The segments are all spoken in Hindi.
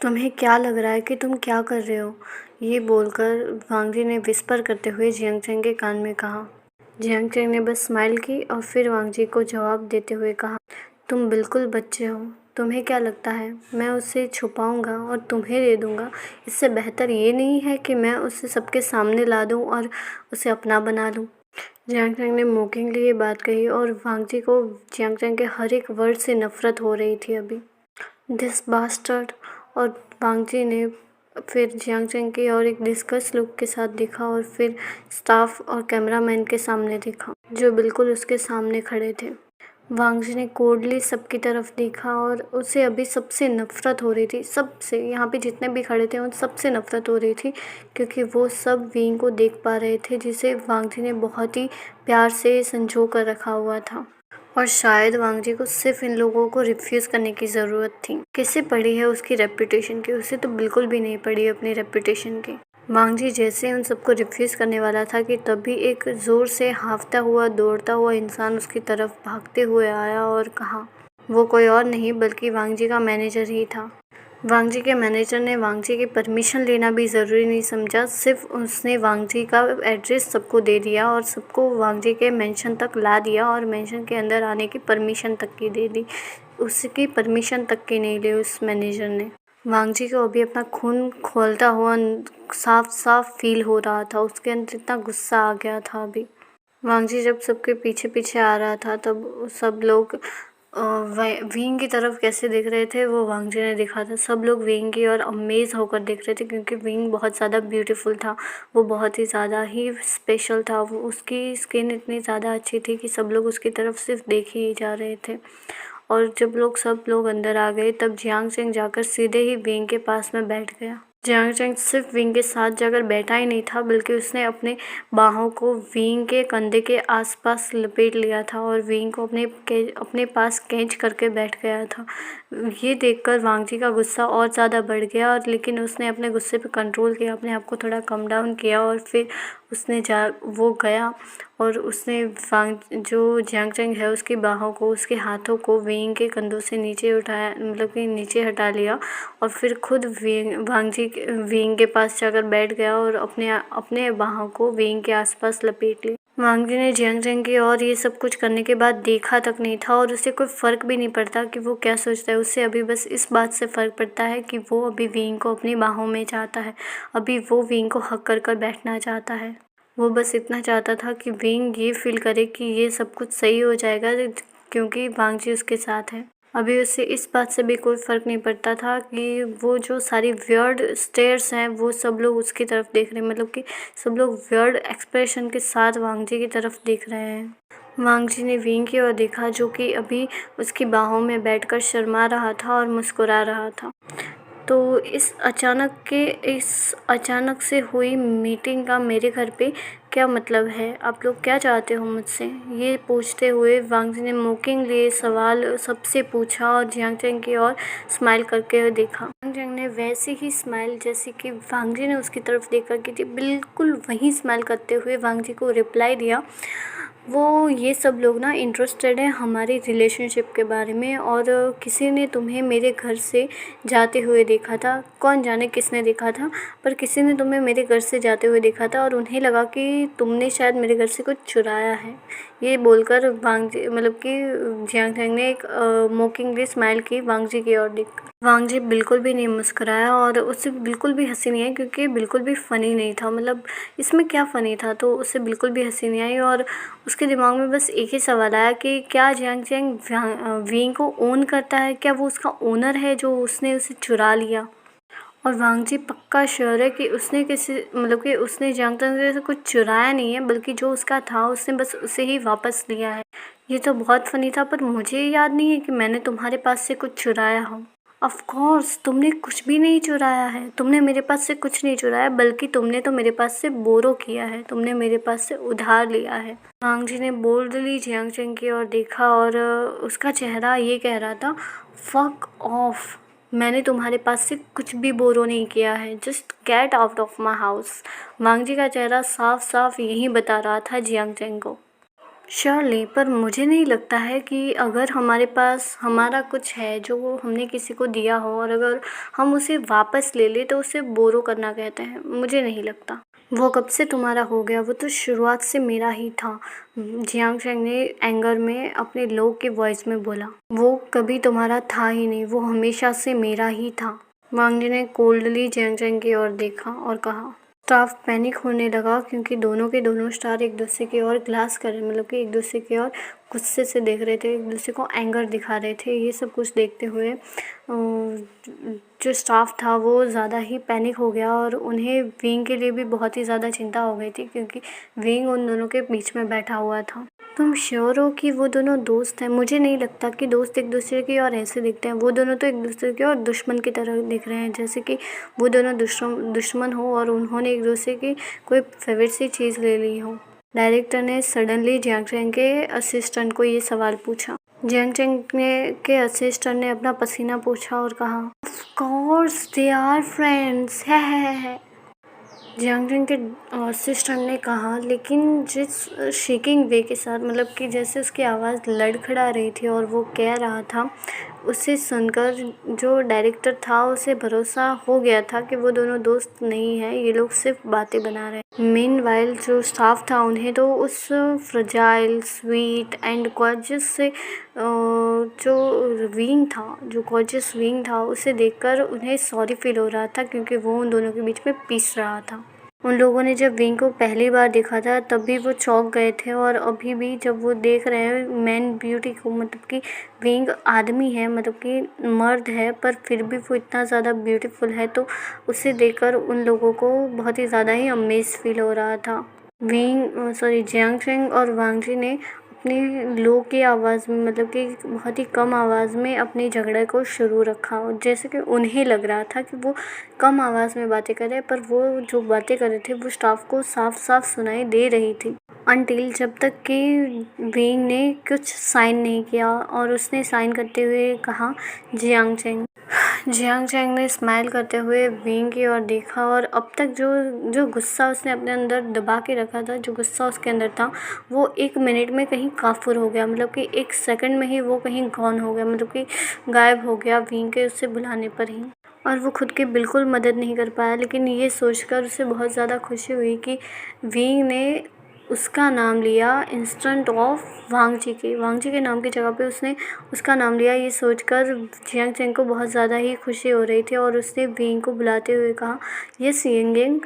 तुम्हें क्या लग रहा है कि तुम क्या कर रहे हो? ये बोलकर वांगजी ने विस्पर करते हुए जियांगचैंग के कान में कहा। जियांगचैंग ने बस स्माइल की और फिर वांगजी को जवाब देते हुए कहा, तुम बिल्कुल बच्चे हो। तुम्हें क्या लगता है मैं उसे छुपाऊंगा और तुम्हें दे दूंगा? इससे बेहतर ये नहीं है कि मैं उसे सबके सामने ला दूं और उसे अपना बना लूं। जियांगचैंग ने मोकिंगली ये बात कही और वांगजी को जियांगचैंग के हर एक वर्ड से नफरत हो रही थी अभी। This bastard. और वांगजी ने फिर जियांगचैंग की ओर एक डिस्गस्ट लुक के साथ देखा और फिर स्टाफ और कैमरामैन के सामने देखा, जो बिल्कुल उसके सामने खड़े थे। वांगजी ने कोल्डली सबकी तरफ देखा और उसे अभी सबसे नफरत हो रही थी, सबसे। यहाँ पे जितने भी खड़े थे उन सबसे नफरत हो रही थी, क्योंकि वो सब विंग को देख पा रहे थे जिसे वांगजी ने बहुत ही प्यार से संजो कर रखा हुआ था। और शायद वांगजी को सिर्फ इन लोगों को रिफ्यूज़ करने की ज़रूरत थी। किसे पड़ी है उसकी रेपुटेशन की? उसे तो बिल्कुल भी नहीं पड़ी अपनी रेपुटेशन की। वांगजी जैसे उन सबको रिफ्यूज़ करने वाला था कि तभी एक ज़ोर से हाँफता हुआ दौड़ता हुआ इंसान उसकी तरफ भागते हुए आया और कहा। वो कोई और नहीं बल्कि वांगजी का मैनेजर ही था। वांगजी के मैनेजर ने वांगजी की परमिशन लेना भी ज़रूरी नहीं समझा, सिर्फ उसने वांगजी का एड्रेस सबको दे दिया और सबको वांगजी के मेंशन तक ला दिया और मेंशन के अंदर आने की परमिशन तक की दे दी। उसकी परमिशन तक की नहीं ली उस मैनेजर ने। वांगजी को अभी अपना खून खौलता हुआ साफ साफ फील हो रहा था, उसके अंदर इतना गुस्सा आ गया था अभी। वांगजी जब सबके पीछे पीछे आ रहा था तब सब लोग विंग की तरफ कैसे देख रहे थे वो वांगजी ने देखा था। सब लोग विंग की और अमेज होकर देख रहे थे, क्योंकि विंग बहुत ज़्यादा ब्यूटीफुल था, वो बहुत ही ज़्यादा ही स्पेशल था। वो उसकी स्किन इतनी ज़्यादा अच्छी थी कि सब लोग उसकी तरफ सिर्फ देख ही जा रहे थे। और जब सब लोग अंदर आ गए तब जियांगचैंग जाकर सीधे ही विंग के पास में बैठ गया। जियांगचैंग सिर्फ विंग के साथ जाकर बैठा ही नहीं था, बल्कि उसने अपने बाहों को विंग के कंधे के आसपास लपेट लिया था और विंग को अपने पास खींच करके बैठ गया था। ये देखकर वांगजी का गुस्सा और ज़्यादा बढ़ गया, और लेकिन उसने अपने गुस्से पे कंट्रोल किया, अपने आप को थोड़ा कम डाउन किया और फिर वो गया और उसने जो जियांगचैंग है उसकी बाहों को, उसके हाथों को विंग के कंधों से नीचे उठाया, मतलब कि नीचे हटा लिया और फिर खुद वांगजी विंग के पास जाकर बैठ गया और अपने बाहों को विंग के आसपास लपेट ली। वांगजी ने जियांगचैंग की और ये सब कुछ करने के बाद देखा तक नहीं था और उसे कोई फ़र्क भी नहीं पड़ता कि वो क्या सोचता है। उसे अभी बस इस बात से फ़र्क पड़ता है कि वो अभी विंग को अपनी बाहों में चाहता है, अभी वो विंग को हक कर बैठना चाहता है। वो बस इतना चाहता था कि विंग ये फील करे कि ये सब कुछ सही हो जाएगा क्योंकि वांगजी उसके साथ है। अभी उसे इस बात से भी कोई फ़र्क नहीं पड़ता था कि वो जो सारी वियर्ड स्टेयर्स हैं वो सब लोग उसकी तरफ देख रहे हैं, मतलब कि सब लोग वियर्ड एक्सप्रेशन के साथ वांगजी की तरफ देख रहे हैं। वांगजी ने विंग की ओर देखा, जो कि अभी उसकी बाहों में बैठकर शर्मा रहा था और मुस्कुरा रहा था। तो इस अचानक से हुई मीटिंग का मेरे घर पे क्या मतलब है? आप लोग क्या चाहते हो मुझसे? ये पूछते हुए वांगजी ने मोकिंगली सवाल सबसे पूछा और जियांगचैंग की ओर स्माइल करके देखा। जियांगचैंग ने वैसे ही स्माइल जैसे कि वांगजी ने उसकी तरफ देखकर की थी, बिल्कुल वही स्माइल करते हुए वांगजी को रिप्लाई दिया। वो ये सब लोग ना इंटरेस्टेड हैं हमारी रिलेशनशिप के बारे में, और किसी ने तुम्हें मेरे घर से जाते हुए देखा था। कौन जाने किसने देखा था, पर किसी ने तुम्हें मेरे घर से जाते हुए देखा था और उन्हें लगा कि तुमने शायद मेरे घर से कुछ चुराया है। ये बोलकर वांगजी, मतलब कि जियांगचैंग ने एक मोकिंगली स्माइल की वांगजी की ओर देखकर। वांगजी बिल्कुल भी नहीं मुस्कुराया और उससे बिल्कुल भी हंसी नहीं आई, क्योंकि बिल्कुल भी फ़नी नहीं था। मतलब इसमें क्या फ़नी था, तो उससे बिल्कुल भी हंसी नहीं आई और उसके दिमाग में बस एक ही सवाल आया कि क्या जियांगचैंग विंग को ओन करता है? क्या वो उसका ओनर है जो उसने उसे चुरा लिया? और वांगजी पक्का श्योर है कि उसने जियांगचैंग से कुछ चुराया नहीं है, बल्कि जो उसका था उसने बस उसे ही वापस लिया है। ये तो बहुत फ़नी था, पर मुझे याद नहीं है कि मैंने तुम्हारे पास से कुछ चुराया हो। ऑफ कोर्स तुमने कुछ भी नहीं चुराया है, तुमने मेरे पास से कुछ नहीं चुराया, बल्कि तुमने तो मेरे पास से बोरो किया है, तुमने मेरे पास से उधार लिया है। वांगजी ने बोल्डली जियांगचैंग की ओर देखा और उसका चेहरा ये कह रहा था, फक ऑफ, मैंने तुम्हारे पास से कुछ भी बोरो नहीं किया है, just get out of my house. वांगजी का चेहरा साफ साफ यही बता रहा था जियांगचैंग को। श्योरली, पर मुझे नहीं लगता है कि अगर हमारे पास हमारा कुछ है जो वो हमने किसी को दिया हो और अगर हम उसे वापस ले लें तो उसे बोरो करना कहते हैं। मुझे नहीं लगता। वो कब से तुम्हारा हो गया? वो तो शुरुआत से मेरा ही था। जियांग शेंग ने एंगर में अपने लो की वॉइस में बोला। वो कभी तुम्हारा था ही नहीं, वो हमेशा से मेरा ही था। वांग जी ने कोल्डली जियांग शेंग की ओर देखा और कहा। स्टाफ पैनिक होने लगा क्योंकि दोनों के दोनों स्टार एक दूसरे की ओर ग्लास कर रहे, मतलब कि एक दूसरे की ओर गुस्से से देख रहे थे, एक दूसरे को एंगर दिखा रहे थे। ये सब कुछ देखते हुए जो स्टाफ था वो ज़्यादा ही पैनिक हो गया और उन्हें विंग के लिए भी बहुत ही ज़्यादा चिंता हो गई थी क्योंकि विंग उन दोनों के बीच में बैठा हुआ था। तुम श्योर हो कि वो दोनों दोस्त हैं? मुझे नहीं लगता कि दोस्त एक दूसरे की ओर ऐसे दिखते हैं। वो दोनों तो एक दूसरे की ओर दुश्मन की तरह दिख रहे हैं, जैसे कि वो दोनों दुश्मन हो और उन्होंने एक दूसरे की कोई फेवरेट सी चीज़ ले ली हो। डायरेक्टर ने सडनली जियांग शेंग के असिस्टेंट को ये सवाल पूछा। जियांग शेंग के असिस्टेंट ने अपना पसीना पोंछा और कहा, of course they are friends है। जियांग शेंग के असिस्टेंट ने कहा, लेकिन जिस शेकिंग वे के साथ, मतलब कि जैसे उसकी आवाज़ लड़खड़ा रही थी और वो कह रहा था, उसे सुनकर जो डायरेक्टर था उसे भरोसा हो गया था कि वो दोनों दोस्त नहीं हैं, ये लोग सिर्फ बातें बना रहे हैं। मीनवाइल जो स्टाफ था उन्हें तो उस फ्रजाइल स्वीट एंड गॉर्जियस से जो गॉर्जियस विंग था उसे देखकर उन्हें सॉरी फील हो रहा था क्योंकि वो उन दोनों के बीच में पीस रहा था। उन लोगों ने जब विंग को पहली बार देखा था तब भी वो चौंक गए थे और अभी भी जब वो देख रहे हैं मैन ब्यूटी को, मतलब कि विंग आदमी है, मतलब कि मर्द है, पर फिर भी वो इतना ज़्यादा ब्यूटीफुल है, तो उसे देखकर उन लोगों को बहुत ही ज़्यादा ही अमेज फील हो रहा था। जियांग शेंग और वांग जी ने अपनी लो की आवाज़ में, मतलब कि बहुत ही कम आवाज़ में अपने झगड़े को शुरू रखा, जैसे कि उन्हें लग रहा था कि वो कम आवाज़ में बातें कर रहे हैं, पर वो जो बातें कर रहे थे वो स्टाफ को साफ साफ सुनाई दे रही थी। अनटिल जब तक कि विंग ने कुछ साइन नहीं किया और उसने साइन करते हुए कहा, जियांग शेंग। जियांग शेंग ने स्माइल करते हुए विंग की ओर देखा और अब तक जो गुस्सा उसने अपने अंदर दबा के रखा था, जो गुस्सा उसके अंदर था, वो 1 मिनट में कहीं काफुर हो गया, मतलब कि 1 सेकंड में ही वो कहीं गॉन हो गया, मतलब कि गायब हो गया विंग के उससे बुलाने पर ही। और वो खुद की बिल्कुल मदद नहीं कर पाया, लेकिन ये सोचकर उसे बहुत ज़्यादा खुशी हुई कि विंग ने उसका नाम लिया इंस्टेंट ऑफ वांग जी के नाम की जगह पे उसने उसका नाम लिया। ये सोचकर जियांग शेंग को बहुत ज़्यादा ही खुशी हो रही थी और उसने विंग को बुलाते हुए कहा, यस यिंग।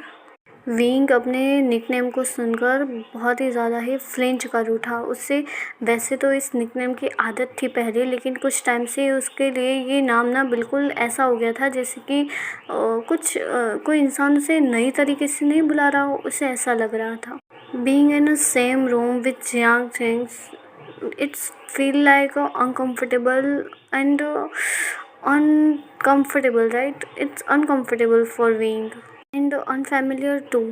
विंग अपने निकनेम को सुनकर बहुत ही ज़्यादा ही फ्लिंच कर उठा। उससे वैसे तो इस निकनेम की आदत थी पहले, लेकिन कुछ टाइम से उसके लिए ये नाम ना बिल्कुल ऐसा हो गया था जैसे कि कोई इंसान उसे नई तरीके से नहीं बुला रहा हो, उसे ऐसा लग रहा था। Being in the same room with Jiang Cheng, it's feel like uncomfortable and uncomfortable, right? It's uncomfortable for Wing and unfamiliar too.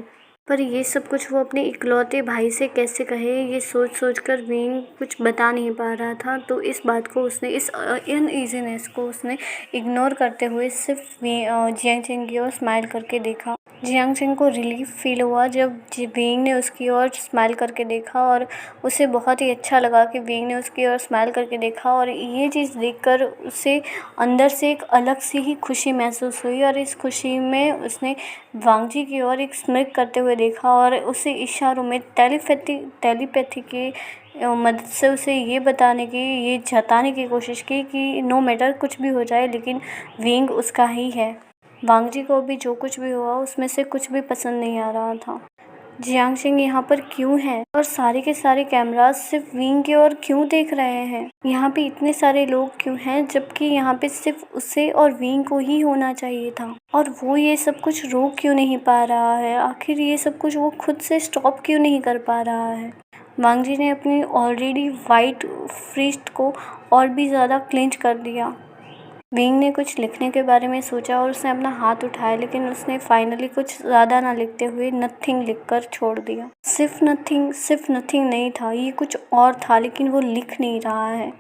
पर ये सब कुछ वो अपने इकलौते भाई से कैसे कहे, ये सोच सोच कर विंग कुछ बता नहीं पा रहा था। तो इस बात को उसने, इस अनईजीनेस को उसने इग्नोर करते हुए सिर्फ जियांग शेंग की ओर स्माइल करके देखा। जियांग शेंग को रिलीफ फील हुआ जब विंग ने उसकी ओर स्माइल करके देखा और उसे बहुत ही अच्छा लगा कि विंग ने उसकी ओर स्माइल करके देखा और ये चीज़ देखकर उसे अंदर से एक अलग सी ही खुशी महसूस हुई और इस खुशी में उसने वांग जी की ओर एक स्मित करते हुए देखा और उसे इशारों में टेलीपैथी की मदद से उसे ये जताने की कोशिश की कि नो मैटर कुछ भी हो जाए, लेकिन विंग उसका ही है। वांग जी को भी जो कुछ भी हुआ उसमें से कुछ भी पसंद नहीं आ रहा था। जियांग शेंग यहाँ पर क्यों है और सारे के सारे कैमरास सिर्फ विंग की ओर क्यों देख रहे हैं? यहाँ पे इतने सारे लोग क्यों हैं जबकि यहाँ पे सिर्फ उसे और विंग को ही होना चाहिए था? और वो ये सब कुछ रोक क्यों नहीं पा रहा है? आखिर ये सब कुछ वो खुद से स्टॉप क्यों नहीं कर पा रहा है? वांग जी ने अपनी ऑलरेडी वाइट फिस्ट को और भी ज़्यादा क्लेंच कर दिया। विंग ने कुछ लिखने के बारे में सोचा और उसने अपना हाथ उठाया, लेकिन उसने फाइनली कुछ ज़्यादा ना लिखते हुए नथिंग लिखकर छोड़ दिया। सिर्फ नथिंग नहीं था, ये कुछ और था, लेकिन वो लिख नहीं रहा है।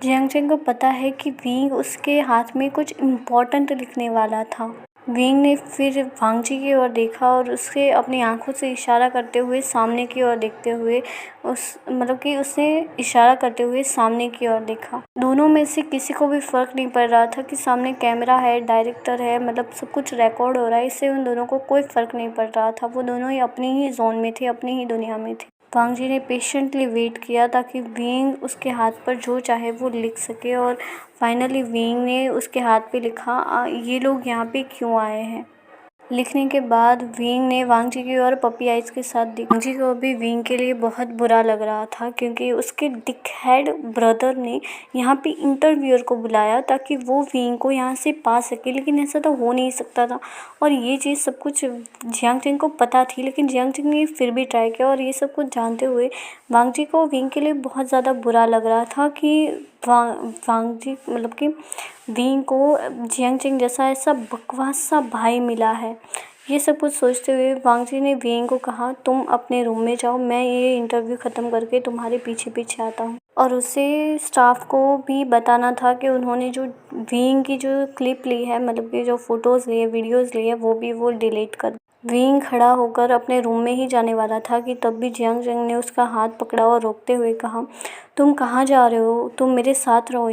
जियांग शेंग को पता है कि विंग उसके हाथ में कुछ इम्पोर्टेंट लिखने वाला था। विंग ने फिर वांग जी की ओर देखा और उसके अपनी आंखों से इशारा करते हुए सामने की ओर देखते हुए उसने इशारा करते हुए सामने की ओर देखा। दोनों में से किसी को भी फ़र्क नहीं पड़ रहा था कि सामने कैमरा है, डायरेक्टर है, सब कुछ रिकॉर्ड हो रहा है। इससे उन दोनों को कोई फ़र्क नहीं पड़ रहा था। वो दोनों ही अपनी ही जोन में थे, अपनी ही दुनिया में थे। वांग जी ने पेशेंटली वेट किया ताकि विंग उसके हाथ पर जो चाहे वो लिख सके और फाइनली विंग ने उसके हाथ पे लिखा, ये लोग यहाँ पे क्यों आए हैं। लिखने के बाद विंग ने वांग जी की ओर पपी आइज के साथ देखा। वांग जी को भी विंग के लिए बहुत बुरा लग रहा था क्योंकि उसके डिकहेड ब्रदर ने यहाँ पे इंटरव्यूअर को बुलाया ताकि वो विंग को यहाँ से पा सके, लेकिन ऐसा तो हो नहीं सकता था। और ये चीज़ सब कुछ जियांग चेंग को पता थी, लेकिन जियांग चेंग ने फिर भी ट्राई किया। और ये सब कुछ जानते हुए वांग जी को विंग के लिए बहुत ज़्यादा बुरा लग रहा था कि वांग जी कि विंग को जियांग चेंग जैसा ऐसा बकवास सा भाई मिला है। ये सब कुछ सोचते हुए वांग जी ने विंग को कहा, तुम अपने रूम में जाओ, मैं ये इंटरव्यू ख़त्म करके तुम्हारे पीछे पीछे आता हूँ। और उसे स्टाफ को भी बताना था कि उन्होंने जो विंग की जो क्लिप ली है, कि जो फ़ोटोज़ लिए, वीडियोज़ लिए, वो डिलीट कर। विंग खड़ा होकर अपने रूम में ही जाने वाला था कि तब भी जियांग चेंग ने उसका हाथ पकड़ा और रोकते हुए कहा, तुम कहाँ जा रहे हो, तुम मेरे साथ रहो।